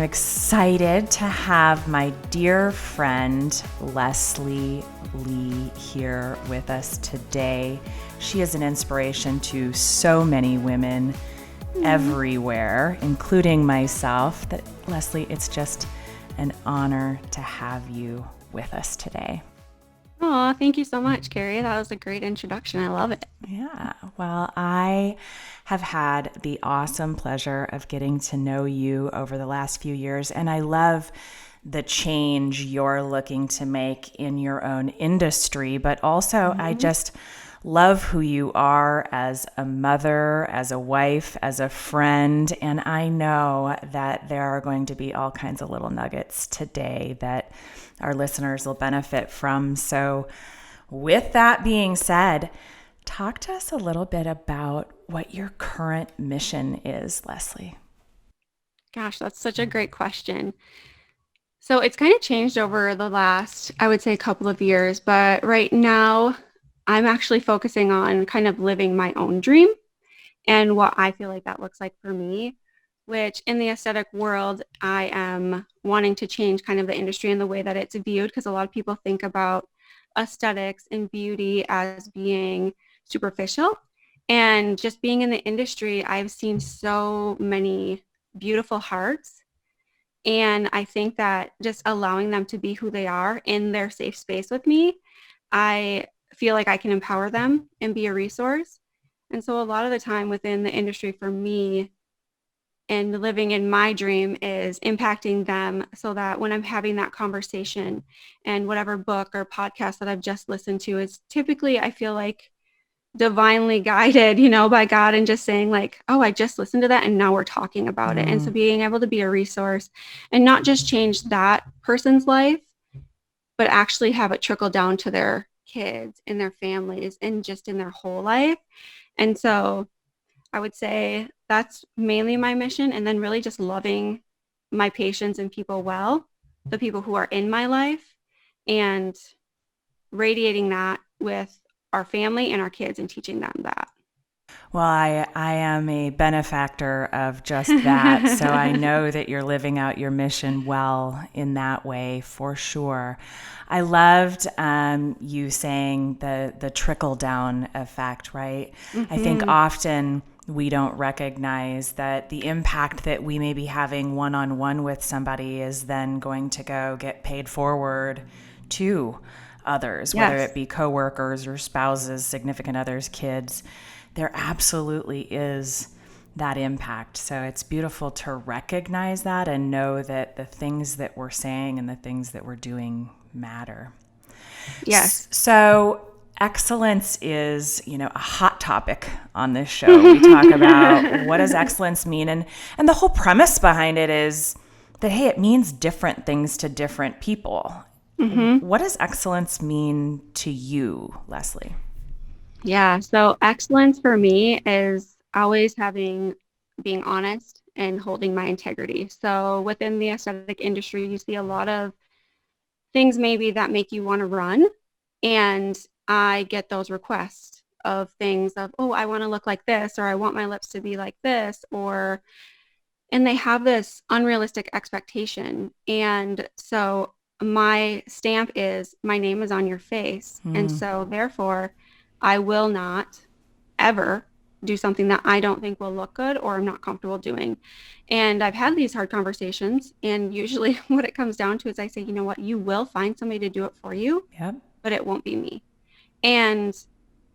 I'm excited to have my dear friend, Leslie Lee, here with us today. She is an inspiration to so many women everywhere, including myself. Leslie, it's just an honor to have you with us today. Oh, thank you so much, Carrie. That was a great introduction. I love it. Yeah, well, I have had the awesome pleasure of getting to know you over the last few years, and I love the change you're looking to make in your own industry, but also I just love who you are as a mother, as a wife, as a friend, and I know that there are going to be all kinds of little nuggets today that our listeners will benefit from. So with that being said, talk to us a little bit about what your current mission is, Leslie. Gosh, that's such a great question. So it's kind of changed over the last, I would say, couple of years, but right now I'm actually focusing on kind of living my own dream and what I feel like that looks like for me, which in the aesthetic world, I am wanting to change kind of the industry and the way that it's viewed, because a lot of people think about aesthetics and beauty as being superficial. And just being in the industry, I've seen so many beautiful hearts. And I think that just allowing them to be who they are in their safe space with me, I feel like I can empower them and be a resource. And so a lot of the time within the industry for me and living in my dream is impacting them so that when I'm having that conversation and whatever book or podcast that I've just listened to is typically, I feel like, divinely guided, by God, and just saying like, oh, I just listened to that and now we're talking about it. And so being able to be a resource and not just change that person's life, but actually have it trickle down to their kids and their families and just in their whole life. And so I would say that's mainly my mission. And then really just loving my patients and people well, the people who are in my life, and radiating that with our family and our kids and teaching them that. Well, I am a benefactor of just that. So I know that you're living out your mission well in that way for sure. I loved you saying the trickle down effect, right? I think often we don't recognize that the impact that we may be having one-on-one with somebody is then going to go get paid forward to others, whether Yes. it be coworkers or spouses, significant others, kids. There absolutely is that impact. So it's beautiful to recognize that and know that the things that we're saying and the things that we're doing matter. Yes. So excellence is, a hot topic on this show. We talk about what does excellence mean, and the whole premise behind it is that, hey, it means different things to different people. What does excellence mean to you, Leslie? Yeah. So excellence for me is always being honest and holding my integrity. So within the aesthetic industry, you see a lot of things maybe that make you want to run. And I get those requests of things of, oh, I want to look like this, or I want my lips to be like this, and they have this unrealistic expectation. And so my stamp is my name is on your face. And so therefore, I will not ever do something that I don't think will look good or I'm not comfortable doing. And I've had these hard conversations. And usually what it comes down to is I say, you know what, you will find somebody to do it for you, Yep. but it won't be me. And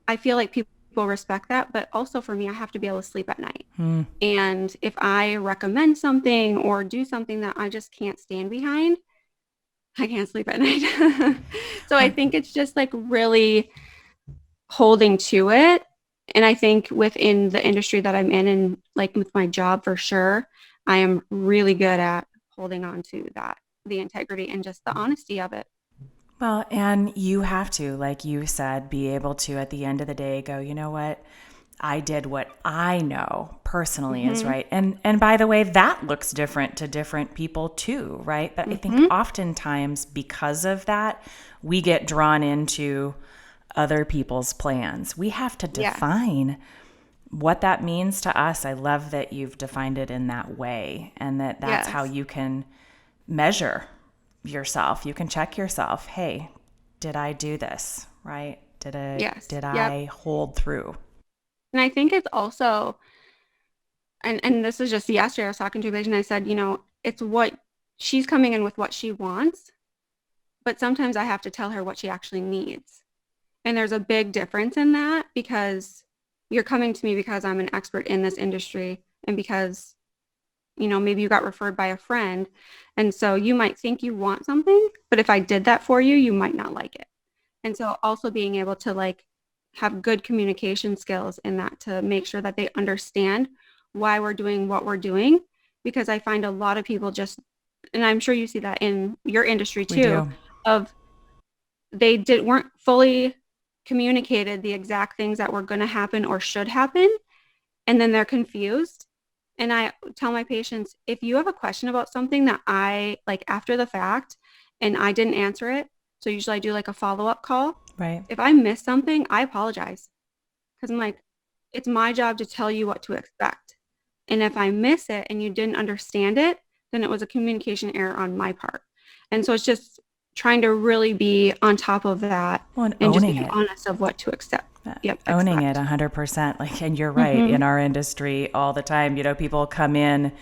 I feel like people respect that. But also for me, I have to be able to sleep at night. And if I recommend something or do something that I just can't stand behind, I can't sleep at night. So I think it's just like really holding to it. And I think within the industry that I'm in and like with my job for sure, I am really good at holding on to that, the integrity and just the honesty of it. Well, and you have to, like you said, be able to, at the end of the day, go, you know what? I did what I know personally is right. And by the way, that looks different to different people too, right? But I think oftentimes because of that, we get drawn into other people's plans. We have to Yes. define what that means to us. I love that you've defined it in that way, and that's how Yes. you can measure yourself. You can check yourself. Hey, did I do this right? Yes. Did Yep. I hold through? And I think it's also, and this is just yesterday I was talking to a patient. I said, it's what she's coming in with what she wants, but sometimes I have to tell her what she actually needs. And there's a big difference in that because you're coming to me because I'm an expert in this industry and because, maybe you got referred by a friend. And so you might think you want something, but if I did that for you, you might not like it. And so also being able to like have good communication skills in that to make sure that they understand why we're doing what we're doing. Because I find a lot of people just, and I'm sure you see that in your industry We too, do. of weren't fully communicated the exact things that were going to happen or should happen, and then they're confused. And I tell my patients, if you have a question about something that I like after the fact and I didn't answer it, so usually I do like a follow-up call. Right. If I miss something, I apologize because I'm like, it's my job to tell you what to expect. And if I miss it and you didn't understand it, then it was a communication error on my part. And so it's just trying to really be on top of that Well, and and just owning be it. honest of what to accept. Yep, Owning it expect. 100%. Like, and you're right, Mm-hmm. in our industry all the time, people come in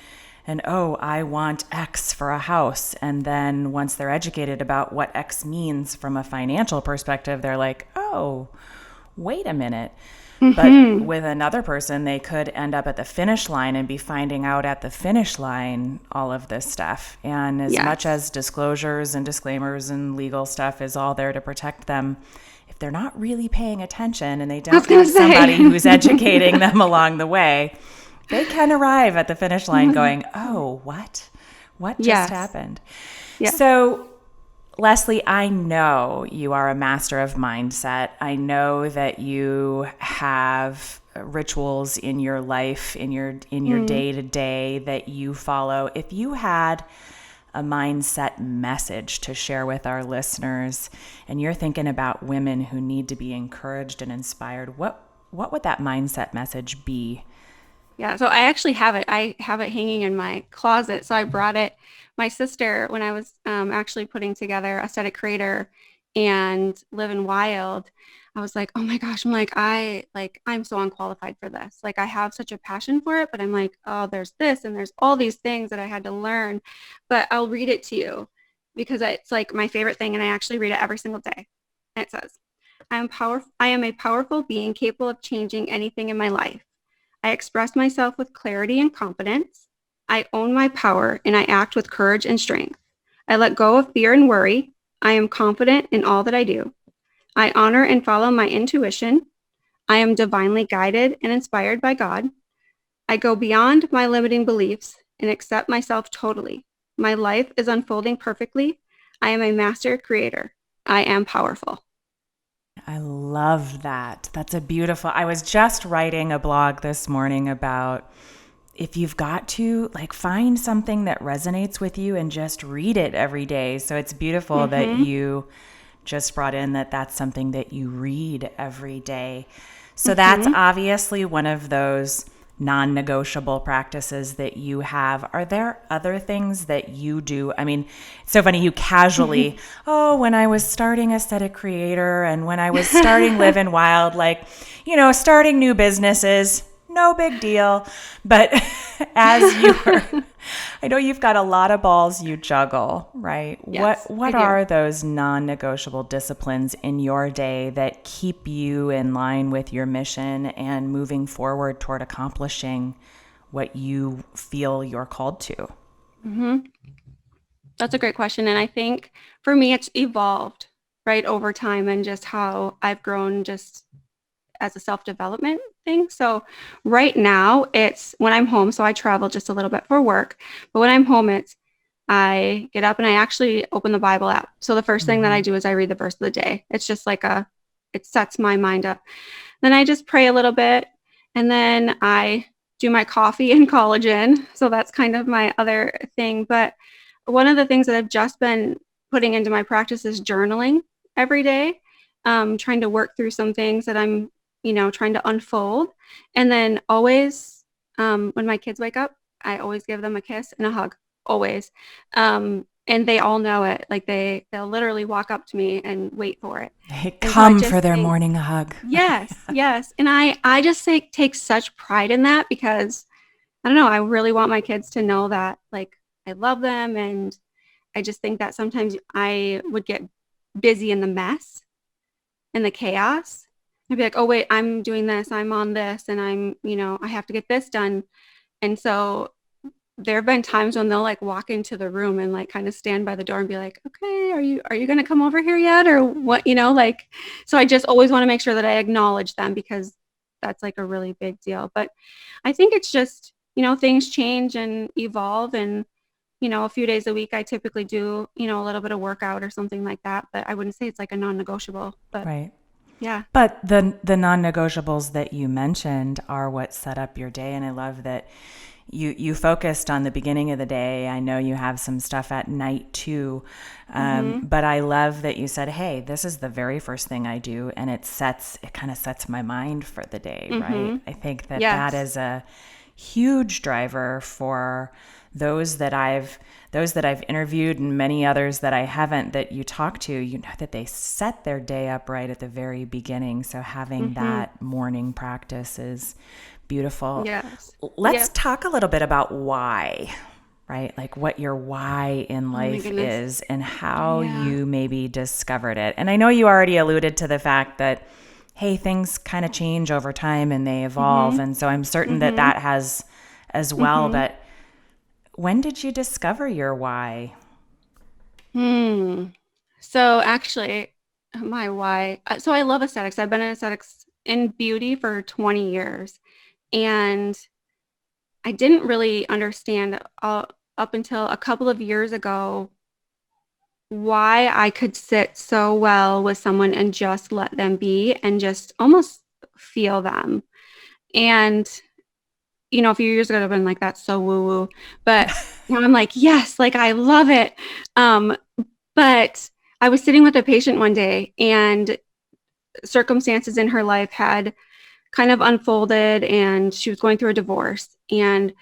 and, oh, I want X for a house. And then once they're educated about what X means from a financial perspective, they're like, oh, wait a minute. But Mm-hmm. with another person, they could end up at the finish line and be finding out at the finish line all of this stuff. And as much Yes. as disclosures and disclaimers and legal stuff is all there to protect them, if they're not really paying attention and they I was don't gonna have somebody say. who's educating them along the way, they can arrive at the finish line going, oh, what? What just Yes. happened? Yes. So, Leslie, I know you are a master of mindset. I know that you have rituals in your life, in your Mm. day to day that you follow. If you had a mindset message to share with our listeners, and you're thinking about women who need to be encouraged and inspired, what would that mindset message be? Yeah, so I actually have it. I have it hanging in my closet. So I brought it. My sister, when I was actually putting together Aesthetic Creator and Living Wild, I was like, oh my gosh, I'm so unqualified for this. Like I have such a passion for it, but I'm like, oh, there's this and there's all these things that I had to learn. But I'll read it to you because it's like my favorite thing, and I actually read it every single day. And it says, I am a powerful being capable of changing anything in my life. I express myself with clarity and confidence. I own my power and I act with courage and strength. I let go of fear and worry. I am confident in all that I do. I honor and follow my intuition. I am divinely guided and inspired by God. I go beyond my limiting beliefs and accept myself totally. My life is unfolding perfectly. I am a master creator. I am powerful. I love that. That's a beautiful. I was just writing a blog this morning about if you've got to like find something that resonates with you and just read it every day. So it's beautiful that Mm-hmm. you just brought in that that's something that you read every day. So that's Mm-hmm. obviously one of those non-negotiable practices that you have. Are there other things that you do? I mean, it's so funny you casually, oh, when I was starting Aesthetic Creator and when I was starting Live and Wild, like, starting new businesses, no big deal. But as you were, I know you've got a lot of balls you juggle, right? What Yes, I what do. are those non-negotiable disciplines in your day that keep you in line with your mission and moving forward toward accomplishing what you feel you're called to? Mm-hmm. That's a great question. And I think for me, it's evolved right over time and just how I've grown just as a self-development thing. So right now it's when I'm home. So I travel just a little bit for work, but when I'm home, it's I get up and I actually open the Bible app. So the first thing that I Mm-hmm. do is I read the verse of the day. It's just like it sets my mind up. Then I just pray a little bit and then I do my coffee and collagen. So that's kind of my other thing. But one of the things that I've just been putting into my practice is journaling every day, trying to work through some things that I'm trying to unfold. And then always, when my kids wake up, I always give them a kiss and a hug, always. And they all know it. Like they'll literally walk up to me and wait for it. They And so I come for just their think, morning hug. yes, yes. And I just say take such pride in that because I don't know, I really want my kids to know that like I love them. And I just think that sometimes I would get busy in the mess and the chaos. I'd be like, oh wait, I'm doing this, I'm on this, and I have to get this done. And so there have been times when they'll like walk into the room and like kind of stand by the door and be like, okay, are you going to come over here yet or what, like, so I just always want to make sure that I acknowledge them because that's like a really big deal. But I think it's just, things change and evolve. And a few days a week I typically do, a little bit of workout or something like that, but I wouldn't say it's like a non-negotiable. But Right. yeah. But the non-negotiables that you mentioned are what set up your day, and I love that you focused on the beginning of the day. I know you have some stuff at night too, but I love that you said, "Hey, this is the very first thing I do," and it kind of sets my mind for the day, right? I think that Yes. is a huge driver for those that I've interviewed and many others that I haven't, that you talk to, that they set their day up right at the very beginning. So having that morning practice is beautiful. Yes. Let's Yep. talk a little bit about why, right? Like what your why in Oh my life goodness. is and how Yeah. you maybe discovered it. And I know you already alluded to the fact that, hey, things kind of change over time and they evolve. Mhm. And so I'm certain that Mhm. that has as well. Mhm. But when did you discover your why? Hmm. So actually, my why. So I love aesthetics. I've been in aesthetics in beauty for 20 years, and I didn't really understand up until a couple of years ago why I could sit so well with someone and just let them be and just almost feel them. And a few years ago, I've been like, that's so woo woo. But now I'm like, yes, like I love it. Um, but I was sitting with a patient one day and circumstances in her life had kind of unfolded and she was going through a divorce. And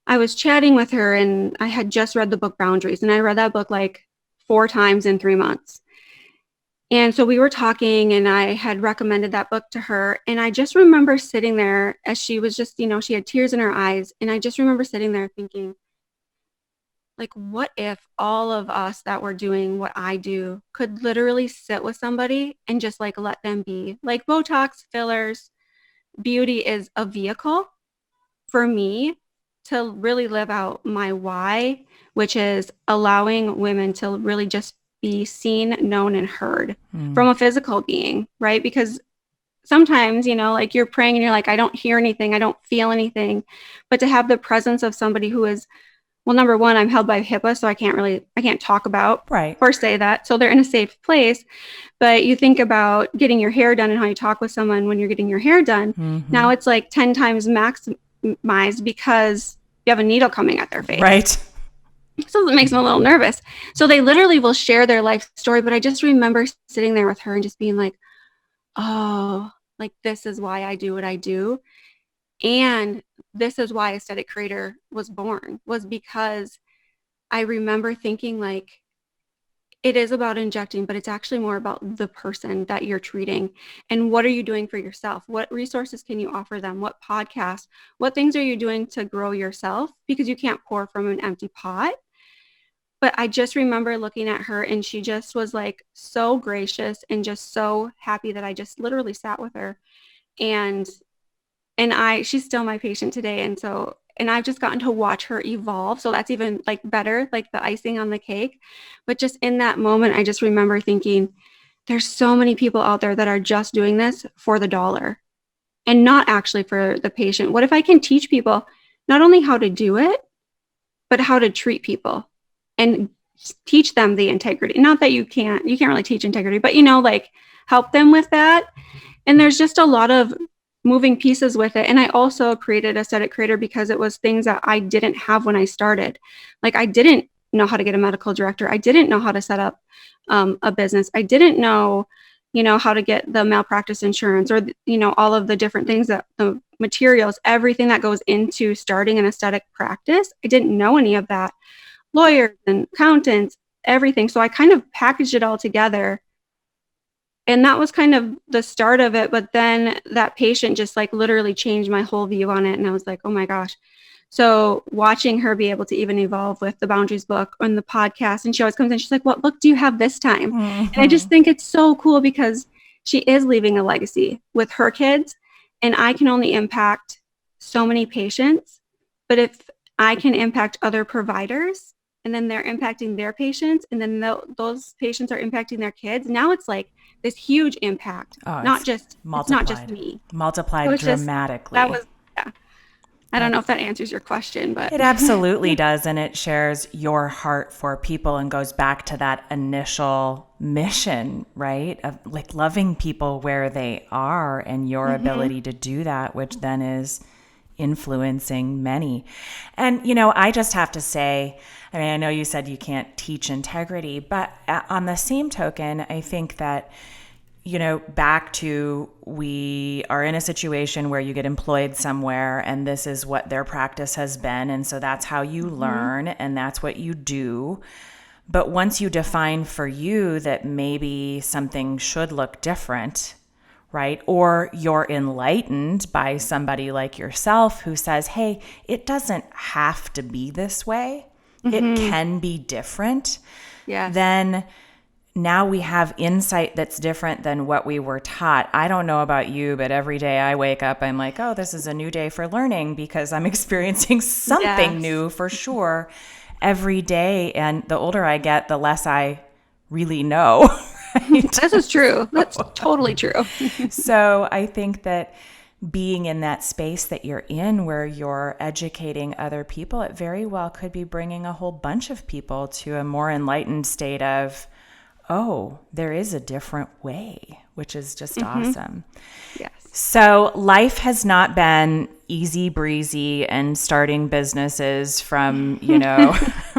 I was chatting with her and I had just read the book Boundaries. And I read that book like 4 times in 3 months. And so we were talking and I had recommended that book to her. And I just remember sitting there as she was just, she had tears in her eyes. And I just remember sitting there thinking, like, what if all of us that were doing what I do could literally sit with somebody and just like let them be? Like Botox, fillers, beauty is a vehicle for me to really live out my why, which is allowing women to really just be seen, known, and heard from a physical being, right? Because sometimes, like you're praying and you're like, I don't hear anything, I don't feel anything. But to have the presence of somebody who is, well, number one, I'm held by HIPAA, so I can't talk about Right. or say that. So they're in a safe place. But you think about getting your hair done and how you talk with someone when you're getting your hair done. Now it's like 10 times maximized because you have a needle coming at their face. Right. So it makes them a little nervous. So they literally will share their life story. But I just remember sitting there with her and just being like, oh, like this is why I do what I do. And this is why Aesthetic Creator was born, was because I remember thinking like, it is about injecting, but it's actually more about the person that you're treating. And what are you doing for yourself? What resources can you offer them? What podcasts? What things are you doing to grow yourself? Because you can't pour from an empty pot. But I just remember looking at her and she just was like so gracious and just so happy that I just literally sat with her. And she's still my patient today. And I've just gotten to watch her evolve. So that's even like better, like the icing on the cake. But just in that moment, I just remember thinking, there's so many people out there that are just doing this for the dollar and not actually for the patient. What if I can teach people not only how to do it, but how to treat people and teach them the integrity? Not that you can't really teach integrity, but like help them with that. And there's just a lot of moving pieces with it. And I also created Aesthetic Creator because it was things that I didn't have when I started. Like I didn't know how to get a medical director. I didn't know how to set up a business. I didn't know, how to get the malpractice insurance or, all of the different things that the materials, everything that goes into starting an aesthetic practice. I didn't know any of that. Lawyers and accountants, everything. So I kind of packaged it all together. And that was kind of the start of it. But then that patient just like literally changed my whole view on it. And I was like, oh my gosh. So watching her be able to even evolve with the Boundaries book on the podcast, and she always comes in, she's like, what book do you have this time? And I just think it's so cool because she is leaving a legacy with her kids, and I can only impact so many patients. But if I can impact other providers, and then they're impacting their patients, and then those patients are impacting their kids, now it's like this huge impact. Oh, It's not just me. So multiplied it's just that dramatically. was yeah. I don't know if that answers your question, but It absolutely does. And it shares your heart for people and goes back to that initial mission, right? Of like loving people where they are and your ability to do that, which then is influencing many. And, I just have to say, I mean, I know you said you can't teach integrity, but on the same token, I think that back to we are in a situation where you get employed somewhere and this is what their practice has been. And so that's how you learn and that's what you do. But once you define for you that maybe something should look different, right? Or you're enlightened by somebody like yourself who says, hey, it doesn't have to be this way. It can be different. yes. Then now we have insight that's different than what we were taught. I don't know about you, but every day I wake up, I'm like, oh, this is a new day for learning because I'm experiencing something Yes. new for sure every day. And the older I get, the less I really know. Right? This is true. That's totally true. So I think that being in that space that you're in where you're educating other people, it very well could be bringing a whole bunch of people to a more enlightened state of, oh, there is a different way, which is just awesome. Yes. So life has not been easy breezy and starting businesses from,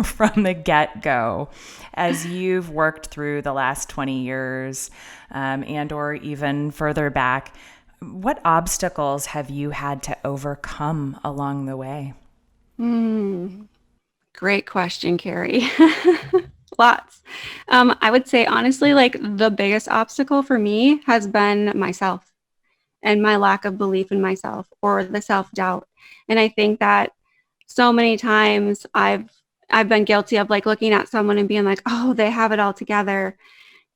from the get-go. As you've worked through the last 20 years and or even further back, what obstacles have you had to overcome along the way? Great question, Carrie. Lots. I would say, honestly, like the biggest obstacle for me has been myself and my lack of belief in myself or the self-doubt. And I think that so many times I've been guilty of like looking at someone and being like, oh, they have it all together.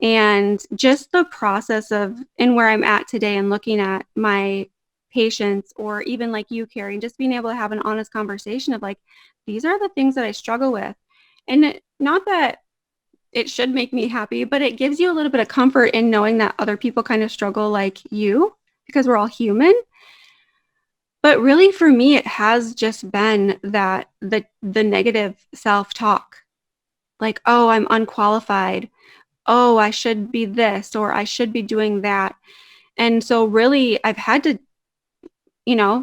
And just the process of and where I'm at today and looking at my patients or even like you, Carrie, and just being able to have an honest conversation of like, these are the things that I struggle with. And not that it should make me happy, but it gives you a little bit of comfort in knowing that other people kind of struggle like you because we're all human. But really for me, it has just been that the negative self-talk, like, oh, I'm unqualified. Oh, I should be this or I should be doing that. And so really I've had to,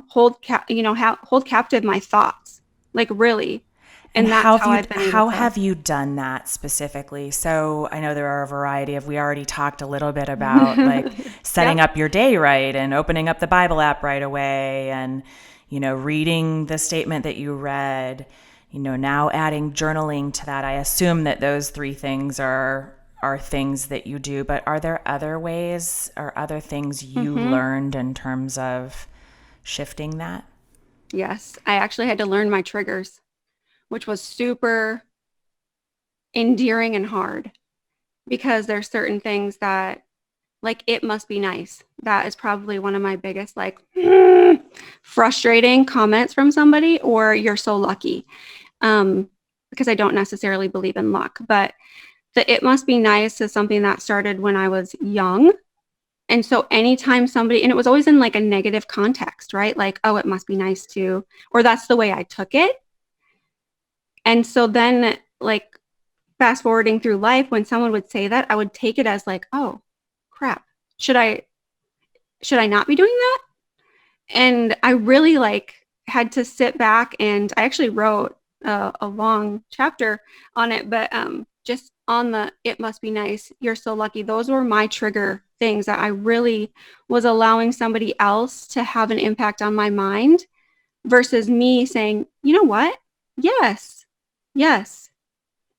hold captive my thoughts, like really. And And that's how I've been able how to. have you done that specifically? So I know there are a variety of, we already talked a little bit about like setting Yep. up your day right and opening up the Bible app right away and, reading the statement that you read, now adding journaling to that. I assume that those three things are things that you do, but are there other ways or other things you learned in terms of shifting that? Yes. I actually had to learn my triggers, which was super endearing and hard because there's certain things that like it must be nice. That is probably one of my biggest like frustrating comments from somebody or you're so lucky. Because I don't necessarily believe in luck, but the it must be nice is something that started when I was young. And so anytime somebody, and it was always in like a negative context, right? Like, oh, it must be nice to, or that's the way I took it. And so then like fast forwarding through life, when someone would say that, I would take it as like, oh crap, should I not be doing that? And I really like had to sit back and I actually wrote a long chapter on it, but just on the "it must be nice, you're so lucky," those were my trigger things that I really was allowing somebody else to have an impact on my mind versus me saying, you know what? Yes, yes,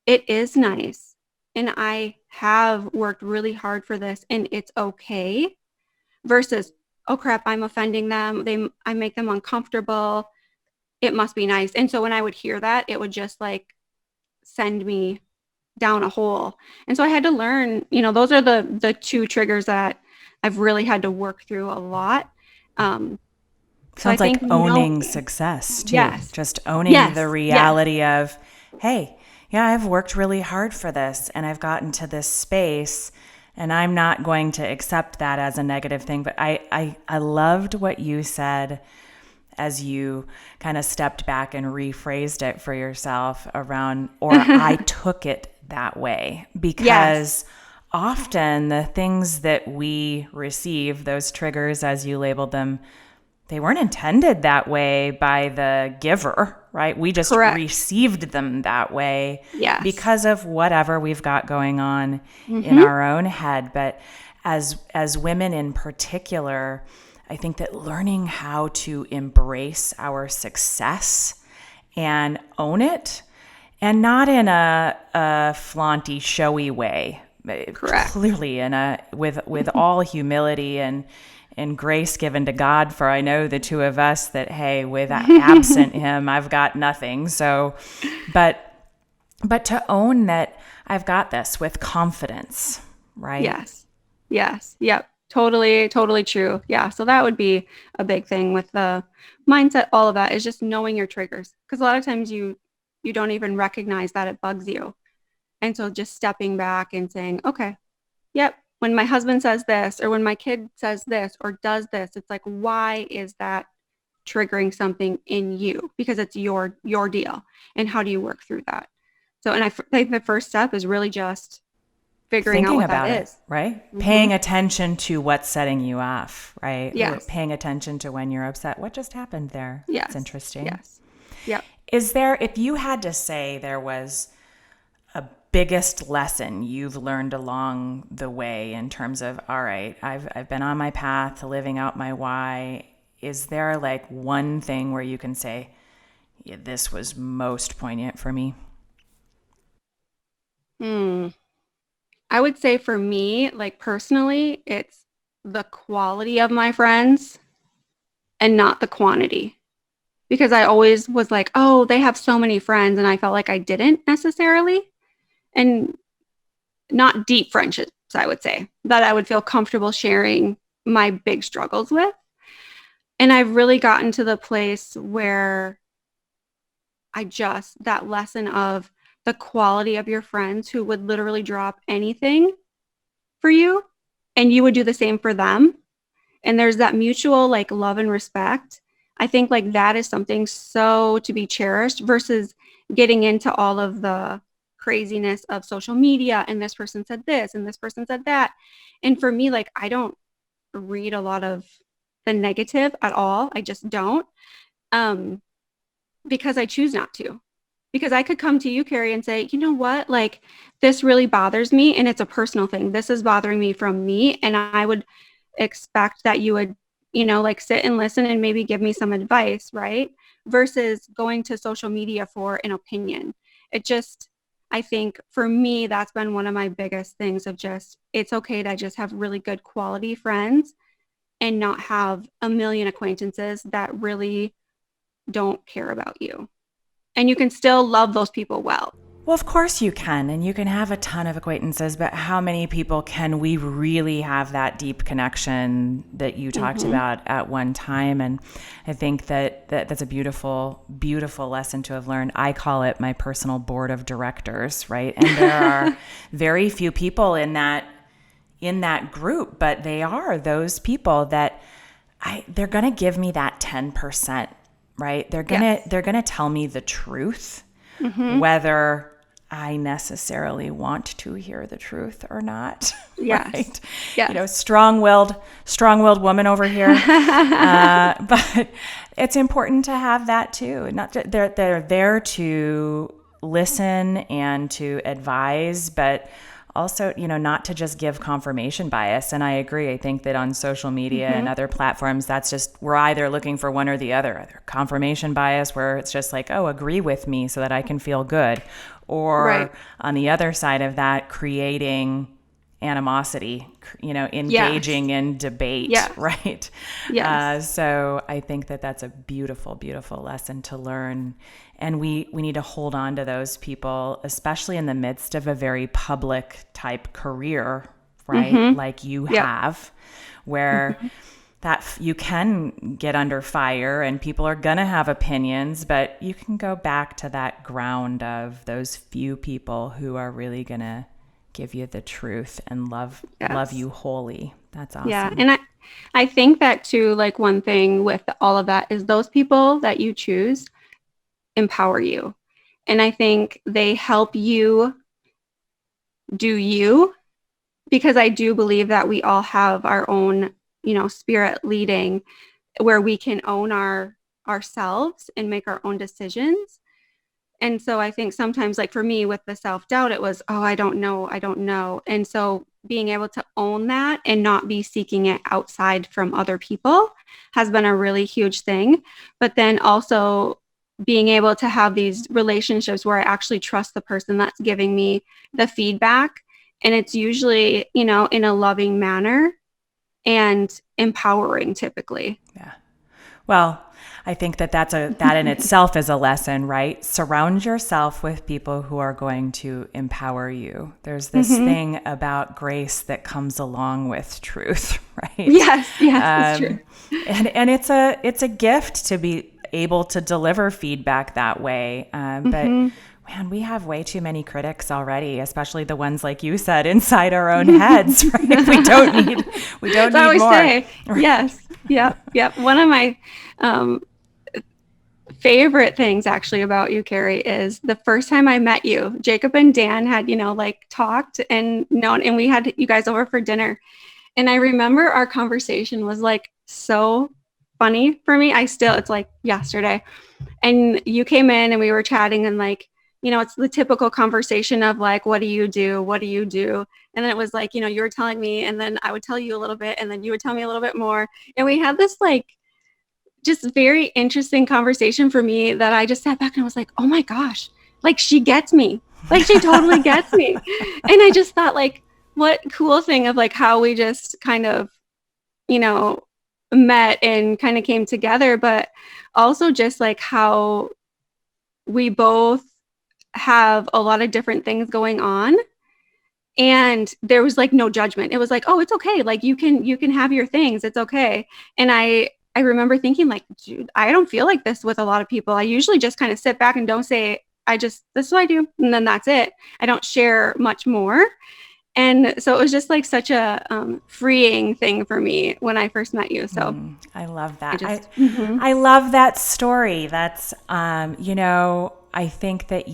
it is nice. And I have worked really hard for this and it's okay versus, oh crap, I'm offending them. I make them uncomfortable. It must be nice. And so when I would hear that, it would just like send me down a hole. And so I had to learn, those are the two triggers that I've really had to work through a lot. So I Sounds like think owning knowing, success too. yes, Just owning the yes, yes, reality of, hey, yeah, I've worked really hard for this and I've gotten to this space and I'm not going to accept that as a negative thing. But I loved what you said as you kind of stepped back and rephrased it for yourself around, or I took it that way, yes, because often the things that we receive, those triggers as you labeled them, they weren't intended that way by the giver, right? We just correct. received them that way Yes. because of whatever we've got going on in Mm-hmm. our own head. But as women in particular, I think that learning how to embrace our success and own it, and not in a flaunty, showy way, Correct. clearly in a with all humility and grace given to God. For I know the two of us that, hey, with absent Him, I've got nothing. So, but to own that I've got this with confidence, right? Yes. Yes. Yep. Totally, totally true. Yeah. So that would be a big thing with the mindset, all of that is just knowing your triggers. Because a lot of times you don't even recognize that it bugs you. And so just stepping back and saying, okay, yep, when my husband says this, or when my kid says this or does this, it's like, why is that triggering something in you? Because it's your deal. And how do you work through that? So, and I think the first step is really just figuring out Thinking what that about it, is. right? Mm-hmm. Paying attention to what's setting you off, right? Yes. Paying attention to when you're upset. What just happened there? That's Yes. interesting. Yes. Yep. Is there, if you had to say there was a biggest lesson you've learned along the way in terms of, all right, I've been on my path to living out my why, is there like one thing where you can say, yeah, this was most poignant for me? Hmm. I would say for me, like personally, it's the quality of my friends and not the quantity. Because I always was like, oh, they have so many friends. And I felt like I didn't necessarily. And not deep friendships, I would say, that I would feel comfortable sharing my big struggles with. And I've really gotten to the place where that lesson of the quality of your friends who would literally drop anything for you and you would do the same for them. And there's that mutual like love and respect. I think like that is something so to be cherished versus getting into all of the craziness of social media and this person said this and this person said that. And for me, like I don't read a lot of the negative at all. I just don't. Um, because I choose not to. Because I could come to you, Carrie, and say, you know what, like this really bothers me and it's a personal thing. This is bothering me from me. And I would expect that you would, like sit and listen and maybe give me some advice, right? Versus going to social media for an opinion. It just, I think for me, that's been one of my biggest things of just, it's okay to just have really good quality friends and not have a million acquaintances that really don't care about you. And you can still love those people well. Well, of course you can, and you can have a ton of acquaintances, but how many people can we really have that deep connection that you talked Mm-hmm. about at one time? And I think that's a beautiful, beautiful lesson to have learned. I call it my personal board of directors, right? And there are very few people in that group, but they are those people that they're going to give me that 10%, right? They're going to Yes. they're going to tell me the truth, Mm-hmm. whether I necessarily want to hear the truth or not, Yes. right? Yes. Strong-willed woman over here. But it's important to have that too. Not they're there to listen and to advise, but also, not to just give confirmation bias. And I agree. I think that on social media and Mm-hmm. other platforms, that's just, we're either looking for one or the other. Either confirmation bias, where it's just like, oh, agree with me so that I can feel good. Right. Or on the other side of that, creating animosity, Yes. engaging in debate, Yes. right? Yes. So I think that that's a beautiful, beautiful lesson to learn. And we need to hold on to those people, especially in the midst of a very public type career, right? Mm-hmm. Like you Yep. have, where Mm-hmm. that you can get under fire and people are going to have opinions, but you can go back to that ground of those few people who are really going to give you the truth and love Yes. you wholly. That's Yeah. awesome. And I think that too, like one thing with all of that is those people that you choose empower you. And I think they help you do you, because I do believe that we all have our own, spirit leading where we can own ourselves and make our own decisions. And so I think sometimes, like for me with the self doubt, it was, oh, I don't know. I don't know. And so being able to own that and not be seeking it outside from other people has been a really huge thing. But then also being able to have these relationships where I actually trust the person that's giving me the feedback. And it's usually, in a loving manner and empowering typically. Yeah. Well, I think that that in itself is a lesson, right? Surround yourself with people who are going to empower you. There's this Mm-hmm. thing about grace that comes along with truth, right? Yes, yes, that's true. Um, and it's a gift to be able to deliver feedback that way. But Mm-hmm. man, we have way too many critics already, especially the ones like you said inside our own heads, right? We don't So I need always more. say, yes, yep, yep. One of my um, favorite things actually about you, Carrie, is the first time I met you, Jacob and Dan had, like talked and known, and we had you guys over for dinner. And I remember our conversation was like so funny for me. It's like yesterday. And you came in and we were chatting and like, it's the typical conversation of like, what do you do? What do you do? And then it was like, you were telling me and then I would tell you a little bit and then you would tell me a little bit more. And we had this like just very interesting conversation for me that I just sat back and was like, oh my gosh, like she gets me. Like she totally gets me. And I just thought like, what cool thing of like how we just kind of, you know, met and kind of came together, but also just like how we both have a lot of different things going on and there was like no judgment. It was like, oh, it's okay, like you can have your things, it's okay. And I remember thinking like, dude, I don't feel like this with a lot of people. I usually just kind of sit back and don't say, this is what I do and then that's it. I don't share much more. And so it was just like such a freeing thing for me when I first met you. So I love I that. just mhm. I love that story. That's I think that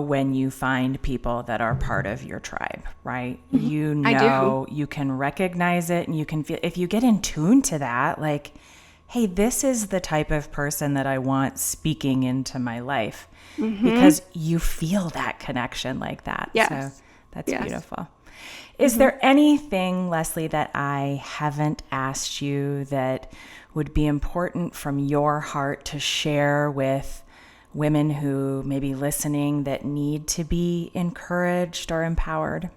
when you find people that are part of your tribe, right? Mhm. I do. You can recognize it and you can feel if you get in tune to that, like, hey, this is the type of person that I want speaking into my life Hmm. because you feel that connection like that. So Yes. that's Yes. beautiful. Is Hmm. there anything, Leslie, that I haven't asked you that would be important from your heart to share with women who may be listening that need to be encouraged or empowered?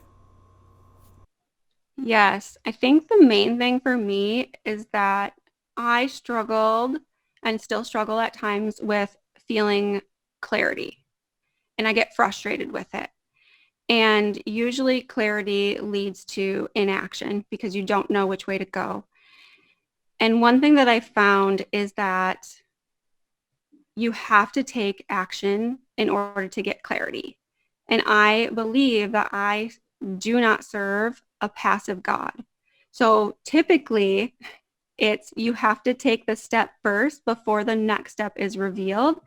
Yes. I think the main thing for me is that I struggled and still struggle at times with feeling clarity and I get frustrated with it. And usually clarity leads to inaction because you don't know which way to go. And one thing that I found is that you have to take action in order to get clarity. And I believe that I do not serve a passive God. So typically, it's you have to take the step first before the next step is revealed.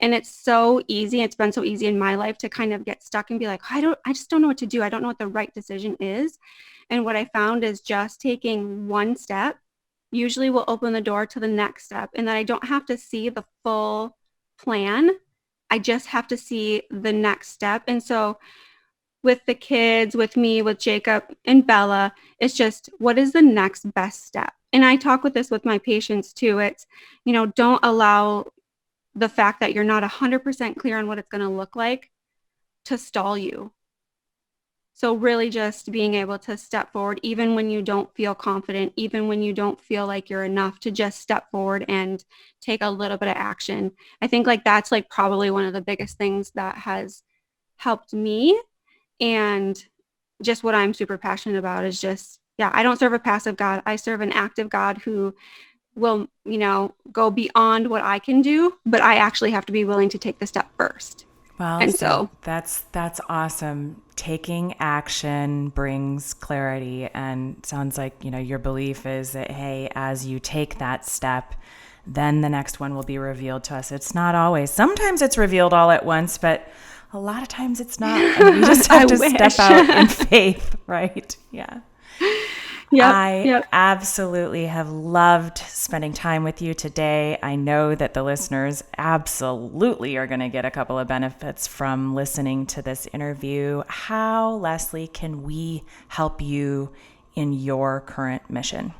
And it's so easy. It's been so easy in my life to kind of get stuck and be like, I just don't know what to do. I don't know what the right decision is. And what I found is just taking one step usually will open the door to the next step. And that I don't have to see the full plan I just have to see the next step. And so with the kids, with me, with Jacob and Bella, it's just what is the next best step? And I talk with this with my patients too. It's, don't allow the fact that you're not 100% clear on what it's going to look like to stall you. So, really, just being able to step forward, even when you don't feel confident, even when you don't feel like you're enough, to just step forward and take a little bit of action. I think like that's like probably one of the biggest things that has helped me. And just what I'm super passionate about is just, yeah, I don't serve a passive God. I serve an active God who will, go beyond what I can do, but I actually have to be willing to take the step first. Well, And so so, that's awesome. Taking action brings clarity, and sounds like, your belief is that, hey, as you take that step, then the next one will be revealed to us. It's not always. Sometimes it's revealed all at once, but a lot of times it's not. And we just have I to wish. step out in faith, right? Yeah. Yep, I yep. absolutely have loved spending time with you today. I know that the listeners absolutely are going to get a couple of benefits from listening to this interview. How, Leslie, can we help you in your current mission?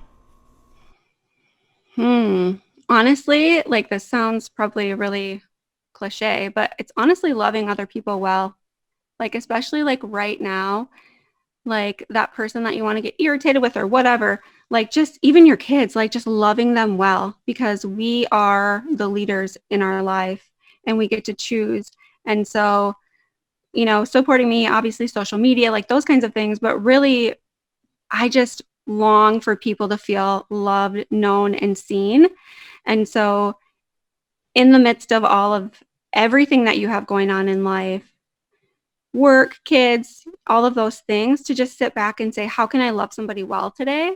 Honestly, like this sounds probably really cliche, but it's honestly loving other people well. Like, especially like right now, like that person that you want to get irritated with or whatever, like just even your kids, like just loving them well because we are the leaders in our life and we get to choose. And so, supporting me, obviously social media, like those kinds of things, but really I just long for people to feel loved, known, and seen. And so, in the midst of all of everything that you have going on in life, work, kids, all of those things, to just sit back and say, how can I love somebody well today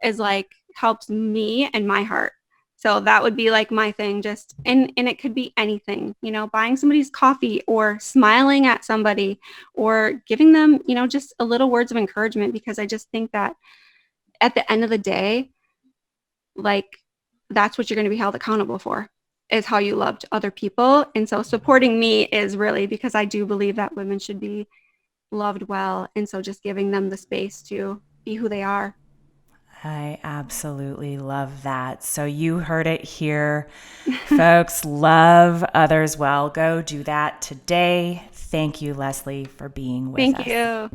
is like helps me and my heart. So that would be like my thing, just and it could be anything, buying somebody's coffee or smiling at somebody or giving them, just a little words of encouragement, because I just think that at the end of the day, like that's what you're going to be held accountable for, is how you loved other people. And so supporting me is really because I do believe that women should be loved well. And so just giving them the space to be who they are. I absolutely love that. So you heard it here, folks. Love others well. Go do that today. Thank you, Leslie, for being with Thank us. you.